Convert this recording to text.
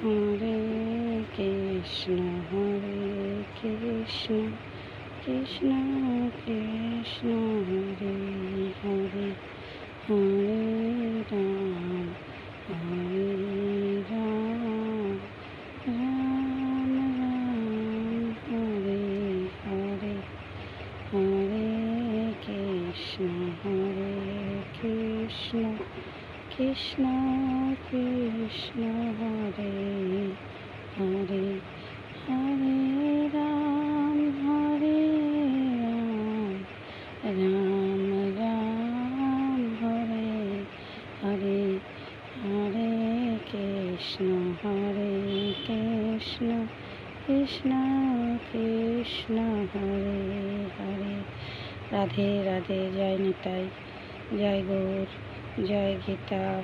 Hare Krishna Krishna Krishna Krishna Hare Hare Hare Ram Hare Ram Ram Ram Hare Hare Hare Krishna Krishna Krishna Krishna Hare Hare Hare Ram Ram Ram Hare Hare Hare Krishna Krishna Krishna Krishna Hare Hare. Radhe Radhe. Joy Nitai, Joy Gour, Joy Gita.